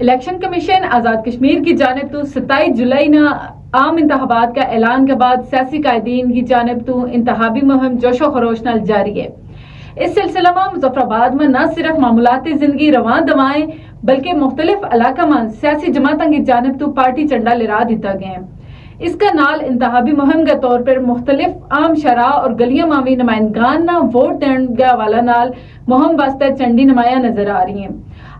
Election commission Azad Kashmir की जानिब तो 27 जुलाई न आम इंतखाबात का ऐलान के बाद सियासी कायदीन की जानिब तो इंतखाबी मुहिम जोशो खरोश नाल जारी है। इस सिलसिला में मुजफ्फराबाद में न सिर्फ मामूलाती जिंदगी रवां दवाएं बल्कि मुख्तलिफ इलाका में सियासी जमातों की जानिब तो पार्टी झंडा लहरा दिता गया है। इसका नाल इंतखाबी मुहिम के तौर पर मुख्तलिफ आम शरा और गलियां मावी नुमाइंदगान ना वोट देने के हवाला नाल मुहिम वास्ते चंडी नुमाया नजर आ रही हैं।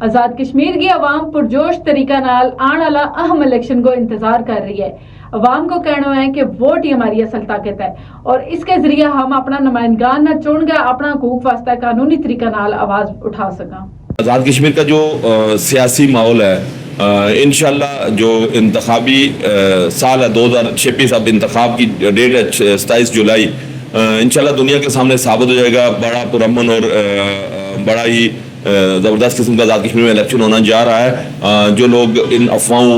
आज़ाद कश्मीर की अवाम पुरजोश तरीका नाल आने वाला अहम इलेक्शन को इंतजार कर रही है। अवाम को कहना है कि वोट ही हमारी असल ताकत है और इसके जरिए हम अपना नुमाइंदगान ना चुन के अपना हकूक वास्ते कानूनी तरीका नाल आवाज उठा सका। आज़ाद कश्मीर का जो सियासी माहौल है इंशाल्लाह जो इंतखाबी साल है 2026 अब इंतखाब की डेट है 27 जुलाई इंशाल्लाह दुनिया के सामने साबित हो जाएगा। बड़ा पुरअमन और बड़ा ही ज़बरदस्त किस्म का आज़ाद कश्मीर में इलेक्शन होना जा रहा है। जो लोग इन अफवाहों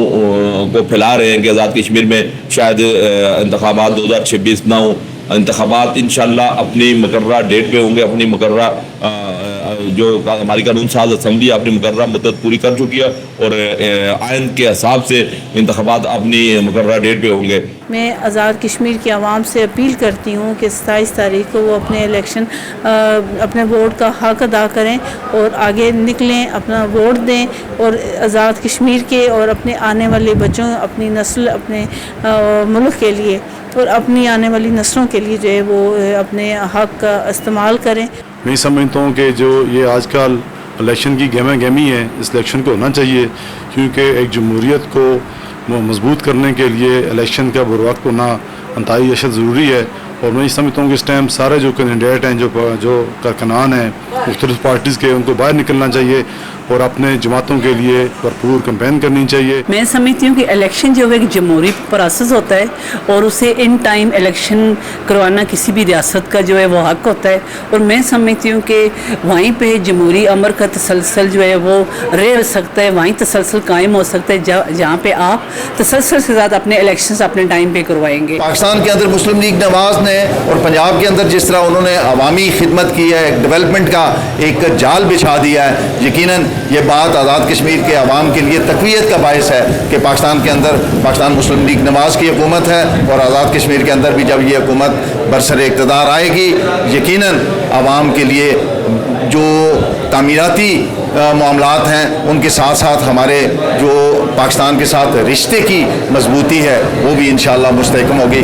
को फैला रहे हैं कि आज़ाद कश्मीर में शायद इंतखाबात 2026 ना हो, इंतखाबात इंशाल्लाह अपनी मुकर्ररा डेट पे होंगे। अपनी मुकर्ररा जो हमारी कानून साज असम्बली अपनी मुकर्ररा मुद्दत पूरी कर चुकी है और आइन के हिसाब से इंतखाबात अपनी मुकर्ररा डेट पे होंगे। मैं आज़ाद कश्मीर की आवाम से अपील करती हूँ कि 27 तारीख को वो अपने इलेक्शन अपने वोट का हक अदा करें और आगे निकलें, अपना वोट दें और आज़ाद कश्मीर के और अपने आने वाले बच्चों, अपनी नस्ल, अपने मुल्क के लिए और अपनी आने वाली नस्लों के लिए जो है वो अपने हक का इस्तेमाल करें। मैं समझता हूँ कि जो ये आजकल इलेक्शन की गहमा गहमी है इस इलेक्शन को होना चाहिए, क्योंकि एक जमहूरियत को मजबूत करने के लिए इलेक्शन का बरवक्त होना इंतहाई अशद ज़रूरी है। और मैं समझता हूँ कि इस टाइम सारे जो कैंडिडेट हैं जो कारकुनान हैं मुख्तलिफ पार्टीज़ के, उनको बाहर निकलना चाहिए और अपने जमातों के लिए भरपूर कैंपेन करनी चाहिए। मैं समझती हूँ कि इलेक्शन जो है एक जमहूरी प्रोसेस होता है और उसे इन टाइम इलेक्शन करवाना किसी भी रियासत का जो है वो हक होता है और मैं समझती हूँ कि वहीं पे जमहूरी अमर का तसलसल जो है वो रह सकता है, वहीं तसलसल कायम हो सकता है जहाँ पे आप तसलसल के साथ अपने इलेक्शन अपने टाइम पे करवाएंगे। पाकिस्तान के अंदर मुस्लिम लीग नवाज ने और पंजाब के अंदर जिस तरह उन्होंने अवामी खिदमत की है, डेवलपमेंट का एक जाल बिछा दिया है, यकीनन ये बात आज़ाद कश्मीर के अवाम के लिए तक़वियत का बायस है कि पाकिस्तान के अंदर पाकिस्तान मुस्लिम लीग नवाज की हुकूमत है और आज़ाद कश्मीर के अंदर भी जब ये हुकूमत बरसर इक़्तिदार आएगी यकीनन अवाम के लिए जो तामीराती मामलात हैं उनके साथ साथ हमारे जो पाकिस्तान के साथ रिश्ते की मजबूती है वो भी इंशाअल्लाह मुस्तहकम होगी।